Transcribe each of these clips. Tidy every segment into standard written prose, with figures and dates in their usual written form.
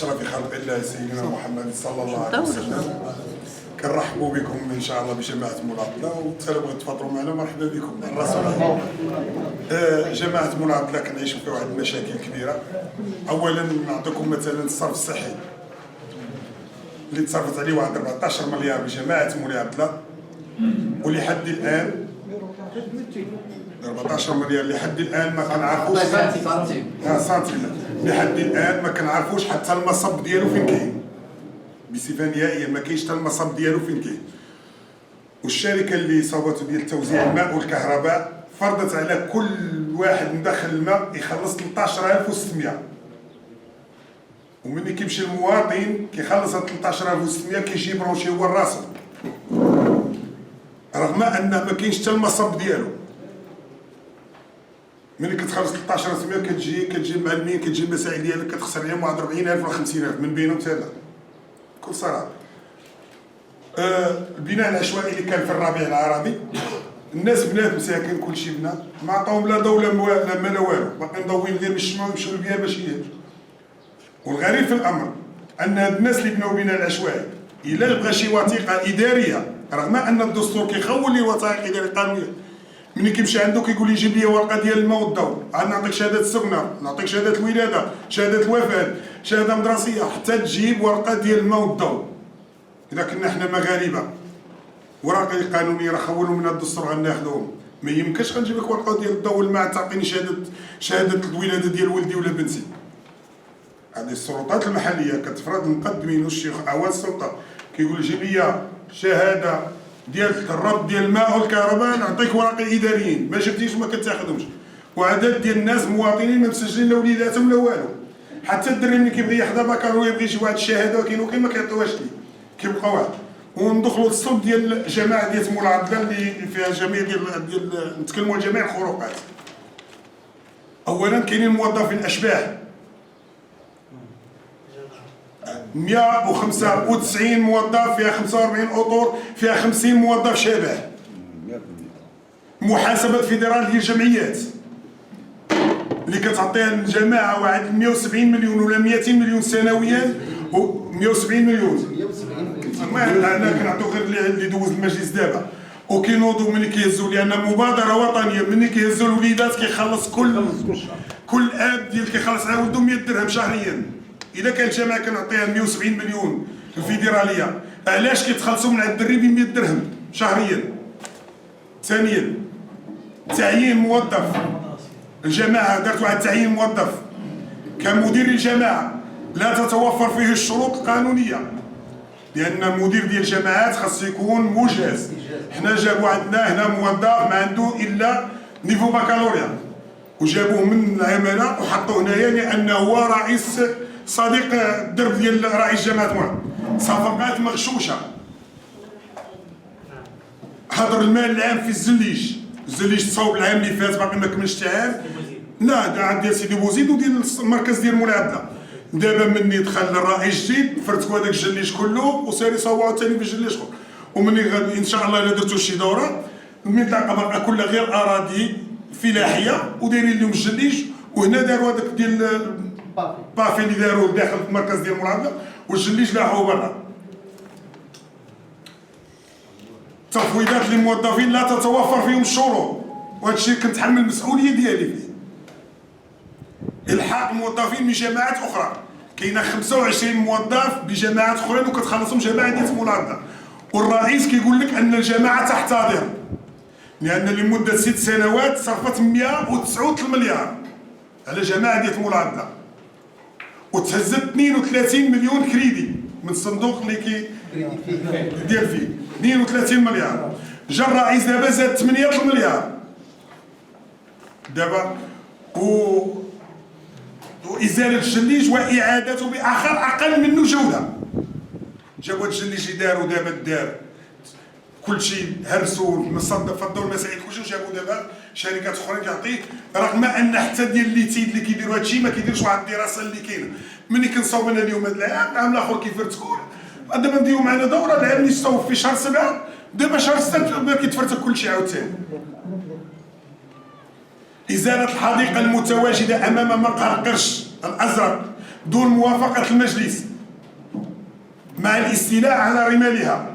أشرف خلق الله سيدنا محمد صلى الله عليه وسلم. كنرحبوا بكم إن شاء الله بجماعة مناضلة، وتبغوا تفضلوا معنا مرحبا بكم. الرسول جماعة مناضلة كنعيشوا في واحد المشاكل كبيرة. أولا نعطيكم مثلا الصرف الصحي اللي تصرفت عليه واحد 14 مليار بجماعة مناضلة، ولحد الآن 14 مليار لحد الآن ما كنعرفوش سنتيم لحد الآن ما كنعرفوش حتى المصب ديالو فين كاين بصفة نهائية، ما كاينش حتى المصب ديالو فين كاين. والشركة اللي صوبته ديال توزيع الماء والكهرباء فرضت على كل واحد مدخل الماء يخلص 13600، وملي كيمشي المواطن كيخلص 13600 كيجي برونشي هو الراسل، رغم أنه ما كاينش حتى المصب ديالو. ملي كتخلص 13600 كتجي المعلمين، كتجي المسائل ديالك كتخسر عليهم واحد 40000 ولا 50000 من بينهم ثلاثة بكل صراحة. البناء العشوائي اللي كان في الربيع العربي، الناس بنات مساكن كلشي بنا، ما عطاهم لا ضو لا ما لا والو، باقي مضوين غير بالشمع ويمشيو للبيار باش يهاجروا. والغريب في الامر ان هاد الناس اللي بناو البناء العشوائي الا بغى شي وثيقه اداريه، رغم ان الدستور كيخول لي وثائق اداريه قانونيه، ملي كيمشي عنده كيقول لي جيب لي ورقه ديال الماء والضوء، عاد نعطيك شهاده السكنه، نعطيك شهاده الولاده، شهاده الوفاه، شهاده مدرسيه، حتى تجيب ورقه ديال الماء والضوء. اذا كنا حنا مغاربه ورقه قانونيه راه خولوا من الدستور غناخذوهم، ما يمكنش غنجيب لك ورقه ديال الضوء والماء تعطيني شهاده الولاده ديال ولدي ولا بنتي. هذه السلطات المحليه كتفرض المقدمين والشيخ اعوان السلطه كيقول جيب لي شهاده ديال الربط ديال الماء والكهرباء، نعطيك ورقه اداريين، ما جبتيش ما كتاخذهمش. وعدد ديال الناس مواطنين ما مسجلين لا وليداتهم لا والو. حتى الدري ملي كيبغي يحضر بكالوريا يبغي شي واحد الشهاده ولكن ما كيعطيوهاش ليه، كيبقى واحد. وندخلوا للصلب ديال الجماعه ديال المناضله اللي فيها جميع ديال نتكلموا على جميع الخروقات. اولا كاينين موظفين اشباح، 195 موظف فيها 45 اطر فيها 50 موظف شبح. محاسبه فيدرال ديال الجمعيات اللي كتعطيها الجماعه واحد 170 مليون ولا 200 مليون سنويا، و 170 مليون انا كنعطيو غير اللي دوز المجلس دابا. وكينوضوا ملي كيهزوا لان مبادره وطنيه، ملي كيهزوا الوليدات كيخلص كل اب ديال كيخلص على ولده 100 درهم شهريا. اذا كانت الجامعه كنعطيها 170 مليون الفيدراليه، علاش كيتخلصوا من عند الدري ب 100 درهم شهريا؟ ثانيا تعيين موظف، الجماعه دارت واحد تعيين موظف كمدير الجماعه لا تتوفر فيه الشروط القانونيه، لان المدير ديال الجماعات خاص يكون مجاز. حنا جابوا عندنا هنا موظف ما عنده الا نيفو بكالوريا، وجابوه من العماله وحطوه هنايا لانه هو رئيس صديق الدرب ديال رئيس جماعه معا. صفقات مغشوشه. حضر المال العام في الزليج تصاوب العام اللي فات باقي ما كملش عام. لا دا ديال سيدي بوزيد وديال المركز ديال مولعبده. دابا مني دخل الرئيس جديد فرتكوا هذاك الجليج كله وساري صوبوا ثاني في الجليج اخر. ومني غادي ان شاء الله الا درتو شي دوره المنطقه باقا كلها غير اراضي فلاحيه ودايرين لهم الجليج، وهنا داروا هذاك ديال بافي اللي داروه داخل المركز ديال المراقبه، والجليج لاحوا برا. تفويضات للموظفين لا تتوفر فيهم الشروط، وهذا الشيء كنتحمل المسؤوليه ديالي فيه. الحاق الموظفين من جماعات اخرى، كاينه 25 موظف بجماعات اخرين وكتخلصهم جماعه ديال المناضله، والرئيس كيقول لك ان الجماعه تحتضر لان لمده 6 سنوات صرفت 109 مليار على جماعه ديال المناضله، وتهزت 32 مليون كريدي من الصندوق اللي ديال فيه 32 مليار. جا الرئيس دابا زاد 8 مليار دابا، وازاله الجليج واعادته باخر اقل منه جوده. جابوا الجليج داروا دابا دار كلشي هرسوا فضوا المسائل كلشي، وجابوا دابا شركات اخرين تعطيه، رغم ان حتى ديال الليتيد اللي كيديروا هادشي ما كيديرش واحد الدراسه اللي كاينه. ملي كنصاوب انا اليوم هذا العام الاخر كيفرتكوا، دابا نديروا معنا دوره العام اللي تصاوب في شهر 7، دابا شهر 6 كيتفرتك كلشي عاوتاني. ازاله الحديقه المتواجده امام مقهى القرش الازرق دون موافقة المجلس مع الاستيلاء على رمالها.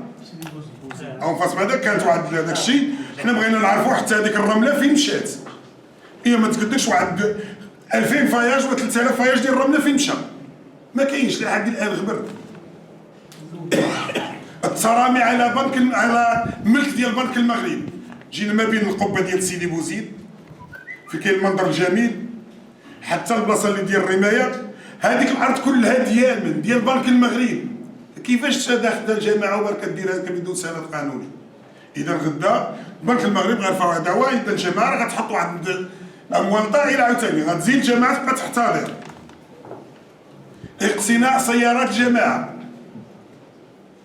أو فاس بعدا كانت واحد هذاك الشيء حنا بغينا نعرفوا حتى هذيك الرملة فين مشات. هي ما تقدرش واحد 2000 فاياج ولا 3000 فاياج ديال الرملة فين مشى؟ ما كاينش لحد الآن غبر. الترامي على ملك ديال بنك المغرب. جينا ما بين القبة ديال سيدي بوزيد في كاين المنظر الجميل حتى البلاصة اللي ديال الرماية، هذيك الأرض كلها ديال بنك المغرب. كيفاش داخل الجماعة وبرك كدير هكا بدون سند قانوني؟ إذا غدا بنك المغرب غيرفعوا دعوى إذا الجماعة راه غتحط واحد أموال طائلة عاوتاني غتزيد الجماعة تبقى تحتضر. اقتناء سيارات الجماعة،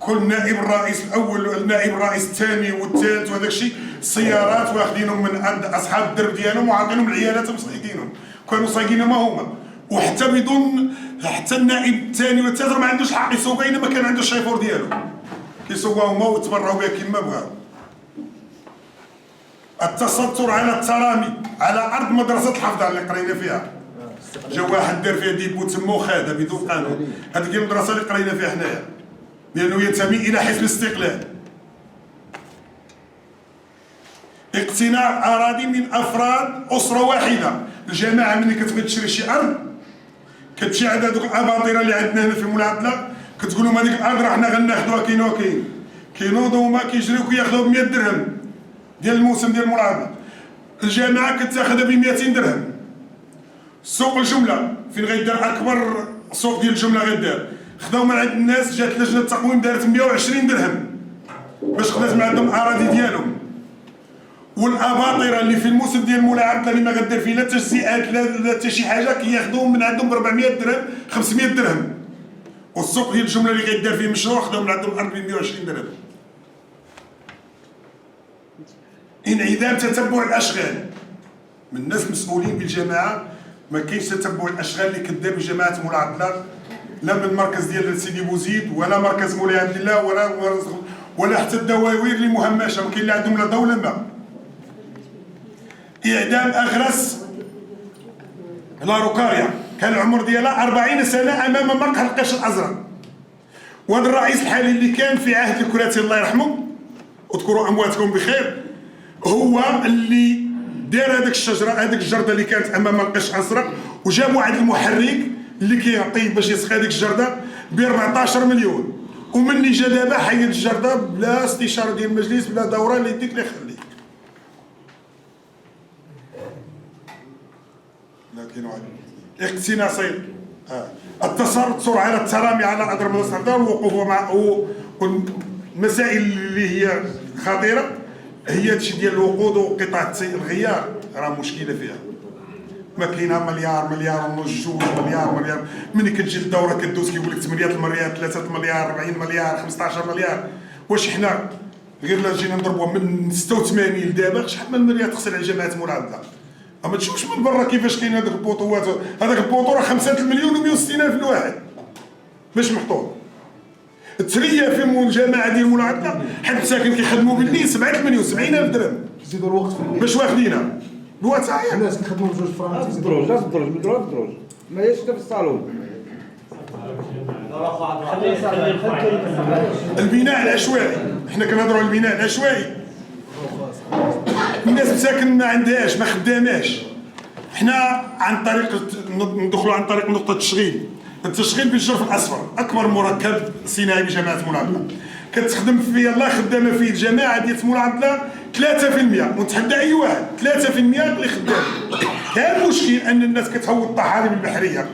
كل نائب الرئيس الأول والنائب الرئيس الثاني والثالث وهذاك الشيء السيارات واخدينهم من عند أصحاب الدرب ديالهم وعاطينهم العيالات مسيقينهم، كانوا سايقين ما هما، وحتى بدون حتى النائب الثاني والثالث ما عندوش حق يسوقها إلا ما كان عنده الشيفور ديالو، كيسوقوها هما ويتبرعوا بها كيما بغاو. التستر على الترامي على أرض مدرسة الحفظ اللي قرينا فيها. جا واحد دار فيها ديبو تما وخادها بدون قانون. هذيك هي المدرسة اللي قرينا فيها حنايا، لأنه ينتمي إلى حزب الاستقلال. اقتناء أراضي من أفراد أسرة واحدة. الجماعة ملي كتبغي تشري شي أرض كتمشي عند هذوك الأباطرة اللي عندنا هنا في المعادلة كتقول لهم هذيك الأرض راه حنا غناخذوها كاين وكاين. كينوضوا هما كيجريو كياخذوها ب 100 درهم ديال الموسم ديال المعادلة. الجماعة كتاخذها ب 200 درهم. سوق الجملة فين غيدار أكبر سوق ديال الجملة غيدار، خداو من عند الناس، جات لجنة التقويم دارت 120 درهم باش خدات من عندهم الأراضي ديالهم. والأباطرة اللي في الموسم ديال الملاعبة اللي ما غدير فيه لا تجزئات لا حتى شي حاجة كياخذوهم من عندهم ب 400 درهم 500 درهم. والسوق ديال الجملة اللي غيدار فيه مشروع خداو من عندهم الأرض ب 120 درهم. انعدام تتبع الأشغال من الناس المسؤولين بالجماعة. ما كاينش تتبع الاشغال اللي كدار بجماعه مولاي عبد الله، لا من المركز ديال سيدي بوزيد ولا مركز مولاي عبد الله ولا حتى الدواوير اللي مهمشه، ما كاين اللي عندهم لا ضوء ولا ماء. اعدام اغرس لاروكاريا كان العمر ديالها 40 سنه امام مقهى القش الازرق. وهذا الرئيس الحالي اللي كان في عهد الكراتي الله يرحمه اذكروا امواتكم بخير، هو اللي دار هذيك الشجره هذيك الجرده اللي كانت امام القش الازرق، وجاب واحد المحرك اللي كيعطيه باش يسقي هذيك الجرده ب 14 مليون. ومني جا دابا حيد الجرده بلا استشاره ديال المجلس بلا دوره اللي يديك اللي يخليك. لكن واحد اقتناء صيد التستر على الترامي على اضرب الاستحضار والوقوف مع والمسائل اللي هي خطيره هي هادشي ديال الوقود وقطاع الغيار راه مشكله فيها. ما كاينها مليار ونص 2 مليار ملي كتجي الدوره كدوز كيقول لك 8 المليار 3 مليار 40 مليار 15 مليار. واش حنا غير لا جينا نضربوها من 86 لدابا شحال من المليار تخسر على جماعه مولاي عبد الله؟ اما تشوفش من برا كيفاش كاين هذاك البوطوات. هذاك البوطو راه 5 مليون و160 الف الواحد باش محطوط. التريه في الجماعه ديال مولاي عبد الله حد مساكن كيخدموا بالليل 7 مليون 70 الف درهم زيدوا الوقت في الليل باش واخدينها الواتايا. الناس كيخدموا بجوج فرانك الدروج لا الدروج مدروج الدروج ما هيش حتى في الصالون. البناء العشوائي حنا كنهضروا على البناء العشوائي. الناس مساكن ما عندهاش ما خداماش. حنا عن طريق ندخلوا عن طريق نقطه التشغيل بالجرف الاصفر اكبر مركب صناعي بجماعه مولاي عبد الله كتخدم فيه الله خدامه فيه الجماعه ديال مولاي عبد الله 3% ونتحدى اي واحد 3% اللي خدام. كان المشكل ان الناس كتهود الطحالب البحريه،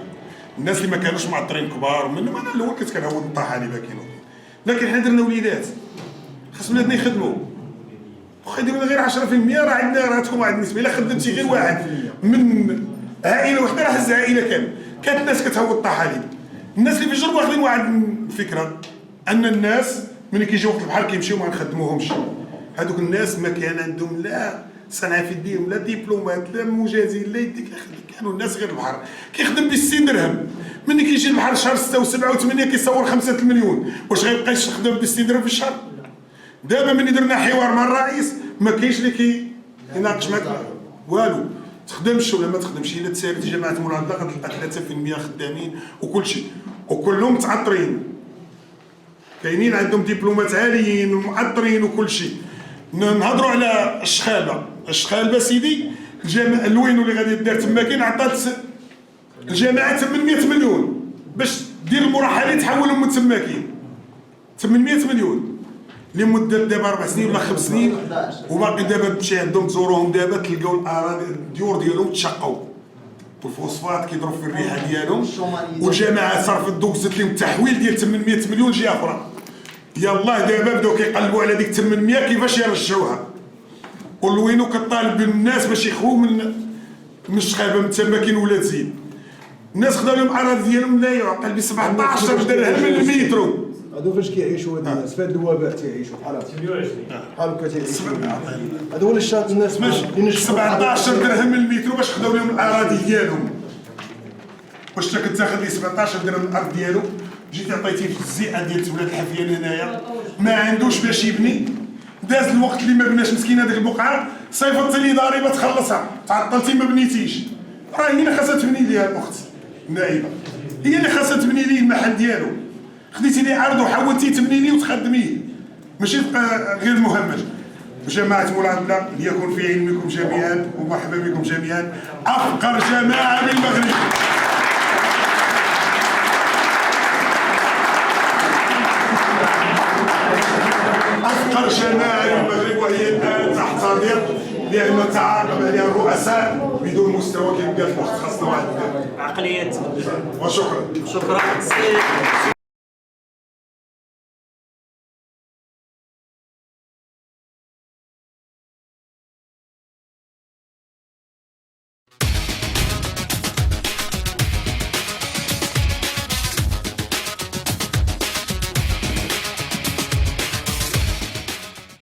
الناس اللي ما كانوش معطرين كبار منهم انا الاول كنت كنهود الطحالب كاينو، لكن حنا درنا وليدات خاص ولادنا يخدموا واخا يديروا غير 10% راه عندنا راه تكون واحد النسبه. الا خدمتي غير واحد من عائله وحده راه هز عائله كامله. كانت الناس كتهود الطحالب. الناس اللي في الجرب واخدين واحد الفكره ان الناس ملي كيجيو وقت البحر كيمشيو ما نخدموهمش. هذوك الناس ما كان عندهم لا صنعه في يديهم لا دبلومات لا مجازين لا يديك كانوا الناس غير البحر كيخدم ب 60 درهم. ملي كيجي البحر شهر 6 و7 و8 كيصور 5 مليون. واش غيبقى يخدم ب 60 درهم في الشهر؟ دابا ملي درنا حوار مع الرئيس ما كاينش اللي كيناقش معاك والو. تخدمش ولا ما تخدمش. الا تسالت جماعه مولانا غتلقى 3% خدامين وكل شيء وكلهم متعطرين، كاينين عندهم دبلومات عاليين ومعطرين وكل شيء. نهضروا على الشخالبه سيدي، الوينو اللي غادي دار تما كاين عطات الجامعه 800 مليون باش دير المراحل تحولهم من تماكين. 800 مليون لمده دابا 4 سنين ولا 5 سنين، وباقي دابا تمشي عندهم تزورهم دابا تلقاو الاراضي الديور ديالهم تشقوا والفوسفات كيضرب في الريحه ديالهم، والجامعه صرفت دوزت لهم تحويل ديال 800 مليون جهه اخرى. يلاه دابا بداو كيقلبوا على ديك 800 كيفاش يرجعوها. والوينو كطالب بالناس باش يخووا من الشخابه من تماكن ولا تزيد. الناس خداو لهم الاراضي ديالهم لا يعقل ب 17 درهم للمترو. هادو فاش كيعيشوا هاد الناس في هاد الوباء تيعيشوا بحال هكا تيعيشوا. هذا هو اللي شاط الناس باش 17 درهم للمترو باش خداو لهم الاراضي ديالهم. واش انت كتاخذ لي 17 درهم من الارض ديالو، جيتي عطيتيه في الزئه ديال ولاد الحفيان هنايا ما عندوش باش يبني، داز الوقت اللي ما بناش مسكين هذيك البقعه، صيفطتي لي ضريبه تخلصها، تعطلتي ما بنيتيش. راه هي اللي خاصها تبني ليها الاخت النائبه، هي اللي خاصها تبني ليه المحل ديالو. خديتي لي عرض وحاولتي تبني ليه وتخدميه، ماشي غير مهمش. جماعة مولانا ليكن في علمكم جميعا ومرحبا بكم جميعا، أفقر جماعة بالمغرب. أفقر جماعة بالمغرب، وهي الآن تحتضر لأن تعاقب عليها الرؤساء بدون مستوى كما قالت الأخت، خاصة واحد عقلية. وشكرا. شكرا.